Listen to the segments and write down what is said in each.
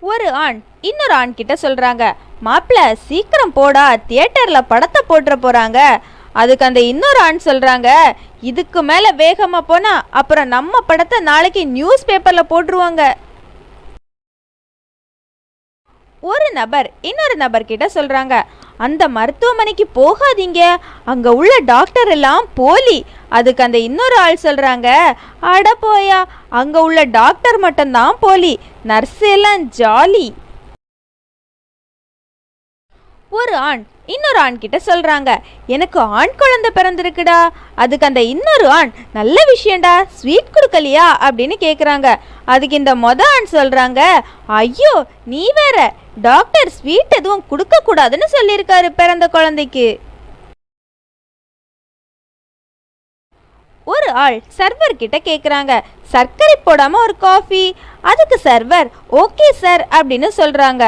ஒரு ஆண் இன்னொரு ஆண் கிட்ட சொல்றாங்க, மாப்பிள்ள சீக்கிரம் போடா, தியேட்டர்ல படத்தை போட்டுற போறாங்க. அதுக்கு அந்த இன்னொரு ஆண் சொல்றாங்க, இதுக்கு மேல வேகமா போனா அப்புறம் நம்ம படத்தை நாளைக்கு நியூஸ் பேப்பர்ல போட்டுருவாங்க. ஒரு நபர் இன்னொரு நபர் கிட்ட சொல்றாங்க, அந்த மருத்துவமனைக்கு போகாதீங்க, அங்க உள்ள டாக்டர் எல்லாம் போலி. அதுக்கு அந்த இன்னொரு ஆள் சொல்றாங்க, அட போயா, அங்க உள்ள டாக்டர் மட்டும்தான் போலி, நர்ஸ் எல்லாம் ஜாலி. ஒரு ஆண் இன்னொரு ஆண் கிட்ட சொல்றாங்க, எனக்கு ஆண் குழந்தை பிறந்திருக்குடா. அதுக்கு அந்த இன்னொரு ஆண், நல்ல விஷயம்டா, ஸ்வீட் கொடுக்கலையா அப்படின்னு கேக்குறாங்க. அதுக்கு இந்த ஆண் சொல்றாங்க, ஐயோ நீ வேற, டாக்டர் ஸ்வீட் எதுவும் கொடுக்க கூடாதுன்னு சொல்லியிருக்காரு பிறந்த குழந்தைக்கு. ஒரு ஆள் சர்வர் கிட்ட கேக்குறாங்க, சர்க்கரை போடாம ஒரு காஃபி. அதுக்கு சர்வர் ஓகே சார் அப்படின்னு சொல்றாங்க.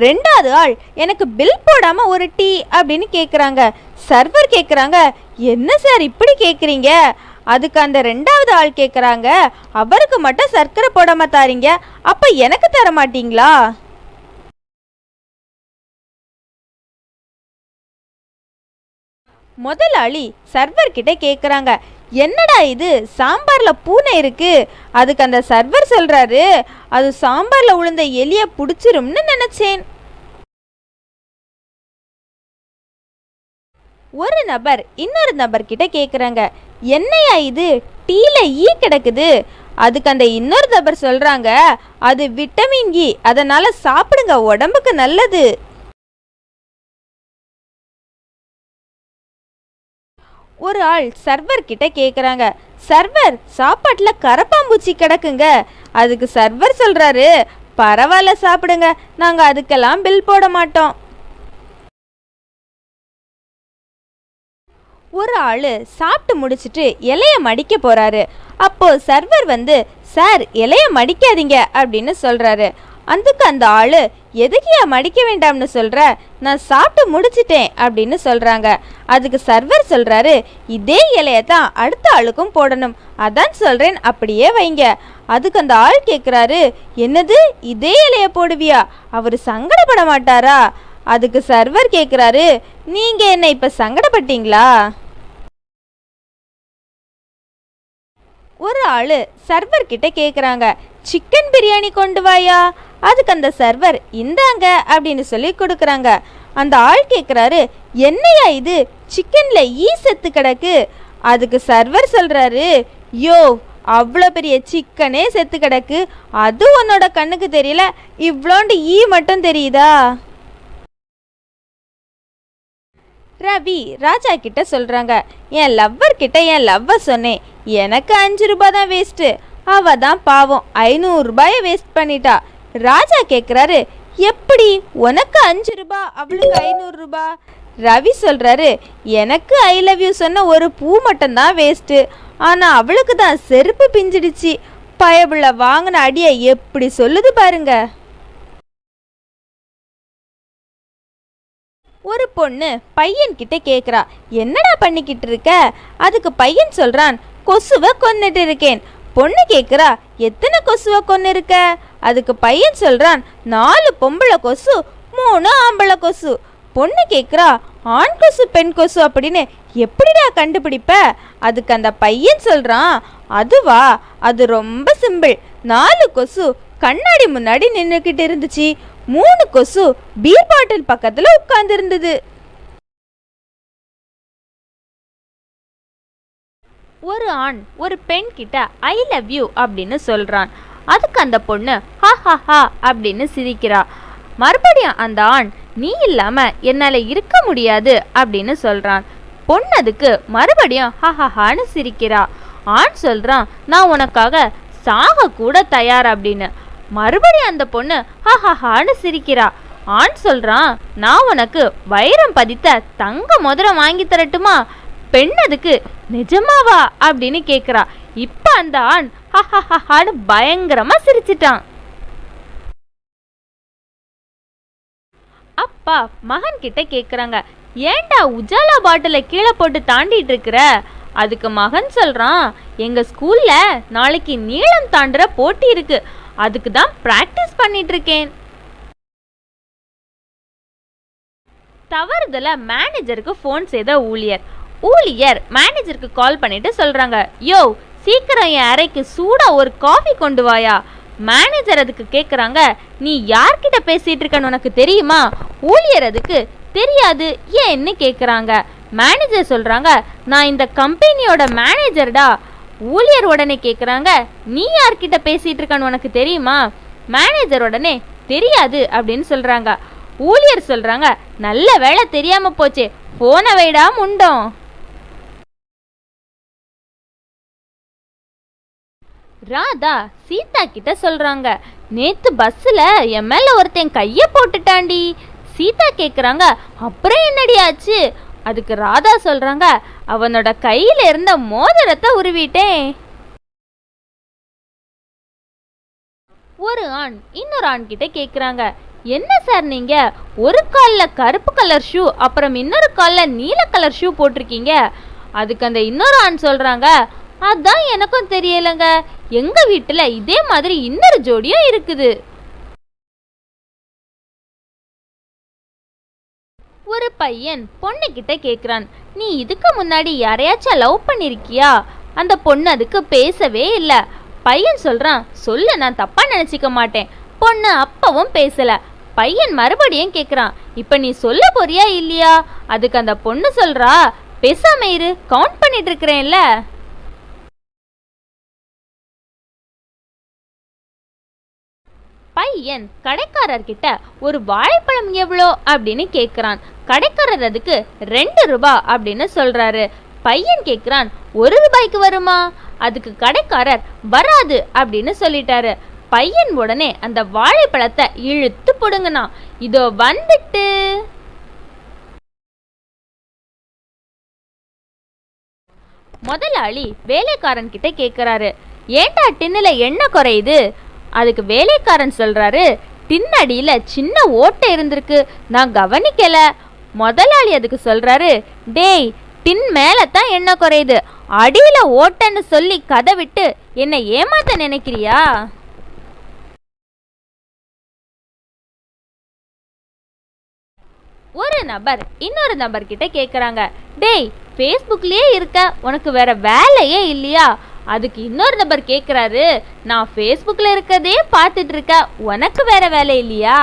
ரெண்டாவது ஆள், எனக்கு பில் போடாம ஒரு டீ அப்படின்னு கேக்குறாங்க. சர்வர் கேக்குறாங்க, என்ன சார் இப்படி கேக்குறீங்க? அதுக்கு அந்த ரெண்டாவது ஆள் கேக்குறாங்க, அவருக்கு மட்டும் சர்க்கரை போடாம தாரீங்க, அப்ப எனக்கு தர மாட்டீங்களா? முதலாளி சர்வர் கிட்ட கேக்குறாங்க, என்னடா இது, சாம்பார்ல பூனை இருக்கு. அதுக்கு அந்த சர்வர் சொல்றாரு, அது சாம்பார்ல உளுந்த எலிய புடிச்சிரும்னு நினைச்சேன். ஒரு நபர் இன்னொரு நபர் கிட்ட கேக்குறாங்க, என்னையா இது, டீல ஈ கிடக்குது. அதுக்கு அந்த இன்னொரு நபர் சொல்றாங்க, அது விட்டமின் இ, அதனால சாப்பிடுங்க, உடம்புக்கு நல்லது. ஒரு ஆள் சர்வர் கிட்ட கேக்குறாங்க, சர்வர் சாப்பாட்டுல கரப்பாம்பூச்சி கிடக்குங்க. அதுக்கு சர்வர் சொல்றாரு, பரவாயில்ல சாப்பிடுங்க, நாங்க அதுக்கெல்லாம் பில் போட மாட்டோம். ஒரு ஆளு சாப்பிட்டு முடிச்சிட்டு இலைய மடிக்க போறாரு. அப்போ சர்வர் வந்து, சார் இலைய மடிக்காதீங்க அப்படின்னு சொல்றாரு. அதுக்கு அந்த ஆளு, எதுக்கியா மடிக்க வேண்டாம்னு சொல்ற, நான் சாப்பிட்டு முடிச்சிட்டேன் அப்படின்னு சொல்றாங்க. அதுக்கு சர்வர் சொல்றாரு, இதே இலைய தான் அடுத்த ஆளுக்கும் போடணும், அதான் சொல்றேன், அப்படியே வைங்க. அதுக்கு அந்த ஆள் கேட்குறாரு, என்னது இதே இலைய போடுவியா, அவர் சங்கடப்பட மாட்டாரா? அதுக்கு சர்வர் கேட்குறாரு, நீங்க என்ன இப்ப சங்கடப்பட்டீங்களா? ஒரு ஆளு சர்வர் கிட்ட கேக்குறாங்க, சிக்கன் பிரியாணி கொண்டு வாயா. அதுக்கு அந்த சர்வர், இந்தாங்க அப்படின்னு சொல்லி கொடுக்குறாங்க. அந்த ஆள் கேட்குறாரு, என்னையா இது, சிக்கன்ல ஈ செத்து கிடக்கு. அதுக்கு சர்வர் சொல்றாரு, யோ அவ்வளோ பெரிய சிக்கனே செத்து கிடக்கு, அது உன்னோட கண்ணுக்கு தெரியல, இவ்வளோண்டு ஈ மட்டும் தெரியுதா? ரவி ராஜா கிட்ட சொல்றாங்க, என் லவ்வர் கிட்ட என் லவ்வ சொன்னேன், எனக்கு 5 ரூபாய் தான் வேஸ்ட்டு, அவ தான் பாவம் 500 ரூபாயை வேஸ்ட் பண்ணிட்டா. ராஜா கேட்குறாரு, எப்படி உனக்கு 5 ரூபாய் அவளுக்கு 500 ரூபாய்? ரவி சொல்றாரு, எனக்கு ஐ லவ் யூ சொன்ன ஒரு பூ மட்டும்தான் வேஸ்ட்டு, ஆனா அவளுக்கு தான் செருப்பு பிஞ்சிடுச்சு. பயபுள்ள வாங்கின அடியை எப்படி சொல்லுது பாருங்க. ஒரு பொண்ணு பையன் கிட்ட கேக்குறா, என்னடா பண்ணிக்கிட்டு இருக்க? அதுக்கு பையன் சொல்றான், கொசுவை கொன்னுட்டு இருக்கேன். பொண்ணு கேக்குறா, எத்தனை கொசுவை கொன்னு இருக்க? அதுக்கு பையன் சொல்றான், 4 பொம்பளை கொசு 3 ஆம்பளை கொசு. பொண்ணு கேக்குறா, ஆண் கொசு பெண் கொசு அப்படின்னு எப்படிடா கண்டுபிடிப்ப? அதுக்கு அந்த பையன் சொல்றான், அதுவா, அது ரொம்ப சிம்பிள். 4 கொசு கண்ணாடி முன்னாடி நின்றுக்கிட்டு இருந்துச்சு, 3 கொசு பீர் பாட்டில் பக்கத்துல உட்கார்ந்து இருந்தது. ஒரு ஆண் ஒரு பெண் கிட்ட ஐ லவ் யூ அப்படின்னு சொல்றான். அதுக்கு அந்த பொண்ணு ஹா ஹா ஹா அப்படின்னு சிரிக்கிறா. மறுபடியும் அந்த ஆண், நீ இல்லாம என்னால இருக்க முடியாது அப்படின்னு சொல்றான். பொண்ணு அதுக்கு மறுபடியும் ஹா ஹா ஹான்னு சிரிக்கிறா. ஆண் சொல்றான், நான் உனக்காக சாக கூட தயார் அப்படின்னு. மறுபடியும் அந்த பொண்ணு ஹா ஹா ஹான்னு சிரிக்கிறா. ஆண் சொல்றான், நான் உனக்கு வைரம் பதித்த தங்க மோதிரம் வாங்கி தரட்டுமா? பெண் அதுக்கு, நிஜமாவா அப்படின்னு கேக்குறா. இப்ப அந்த ஆண் ஹஹஹஹான்னு பயங்கரமா சிரிச்சிட்டான். அப்பா மகன் கிட்ட கேக்குறாங்க, ஏன்டா உஜாலா பாட்டில கீழே போட்டு தாண்டிட்டு இருக்கிற? அதுக்கு மகன் சொல்றான், எங்க ஸ்கூல்ல நாளைக்கு நீளம் தாண்டுற போட்டி இருக்கு, அதுக்கு தான் பிராக்டிஸ் பண்ணிட்டு இருக்கேன். தவறுதலா மேனேஜருக்கு ஃபோன் செய்த ஊழியர் மேனேஜருக்கு கால் பண்ணிட்டு சொல்றாங்க, யோ சீக்கிரம் என் அறைக்கு சூடா ஒரு காஃபி கொண்டு வாயா. மேனேஜர் அதுக்கு கேட்குறாங்க, நீ யார்கிட்ட பேசிட்டு இருக்கன்னு உனக்கு தெரியுமா? ஊழியர் அதுக்கு தெரியாது ஏன்னு கேட்குறாங்க. மேனேஜர் சொல்றாங்க, நான் இந்த கம்பெனியோட மேனேஜர்டா. ஊழியர் உடனே கேட்குறாங்க, நீ யார்கிட்ட பேசிட்டு இருக்கன்னு உனக்கு தெரியுமா? மேனேஜர் உடனே தெரியாது அப்படின்னு சொல்றாங்க. ஊழியர் சொல்றாங்க, நல்ல வேலை தெரியாம போச்சே, போன வைடா முண்டோம். ராதா சீதா கிட்ட சொல்றாங்க, நேத்து பஸ்ல என் மேல ஒருத்தன் கைய போட்டுட்டாண்டி. சீதா கேக்குறாங்க, அப்புறம் என்னடி ஆச்சு? அதுக்கு ராதா சொல்றாங்க, அவனோட கையில இருந்த மோதிரத்தை உருவிட்டேன். ஒரு ஆண் இன்னொரு ஆண் கிட்ட கேக்குறாங்க, என்ன சார் நீங்க ஒரு கால்ல கருப்பு கலர் ஷூ அப்புறம் இன்னொரு கால்ல நீல கலர் ஷூ போட்டிருக்கீங்க? அதுக்கு அந்த இன்னொரு ஆண் சொல்றாங்க, அதான் எனக்கும் தெரியலங்க, எங்க வீட்டுல இதே மாதிரி இன்னொரு ஜோடியும் இருக்குது. ஒரு பையன் பொண்ணு கிட்ட கேக்குறான், நீ இதுக்கு முன்னாடி யாரையாச்சும் லவ் பண்ணிருக்கியா? அந்த பொண்ணு அதுக்கு பேசவே இல்ல. பையன் சொல்றான், சொல்லு, நான் தப்பா நினைச்சிக்க மாட்டேன். பொண்ணு அப்பவும் பேசல. பையன் மறுபடியும் கேக்குறான், இப்ப நீ சொல்ல போறியா இல்லையா? அதுக்கு அந்த பொண்ணு சொல்றா, பேசாம இரு, கவுண்ட் பண்ணிட்டு இருக்கிறேன்ல. பையன் கடைக்காரர்கிட்ட ஒரு வாழைப்பழம் எவ்வளோ அப்படின்னு கேட்குறான். கடைக்காரர் அதுக்கு 2 ரூபாய் அப்படின்னு சொல்றாரு. பையன் கேட்குறான், 1 ரூபாய்க்கு வருமா? அதுக்கு கடைக்காரர் வராது அப்படின்னு சொல்லிட்டாரு. பையன் உடனே அந்த வாழைப்பழத்தை இழுத்து புடுங்கினான். இதோ வந்துட்டு. முதலாளி வேலைக்காரன் கிட்ட கேட்குறாரு, ஏண்டா டின்னுல எண்ணெய் குறையுது? அதுக்கு வேலைக்காரன் சொல்றாரு, டின் அடியில சின்ன ஓட்டை இருந்திருக்கு, நான் கவனிக்கல. முதலாளி அதுக்கு சொல்றாரு, டேய், டின் மேல தான் எண்ணெய் குறையுது, அடியில ஓட்டன்னு சொல்லி கதை விட்டு என்னை ஏமாத்த நினைக்கிறியா? ஒரு நபர் இன்னொரு நபர் கிட்ட கேக்குறாங்க, டேய், ஃபேஸ்புக்லயே இருக்க, உனக்கு வேற வேலையே இல்லையா? அதுக்கு இன்னொரு நபர் கேட்குறாரு, நான் ஃபேஸ்புக்கில் இருக்கதே பார்த்துட்டு இருக்க, உனக்கு வேற வேலை இல்லையா?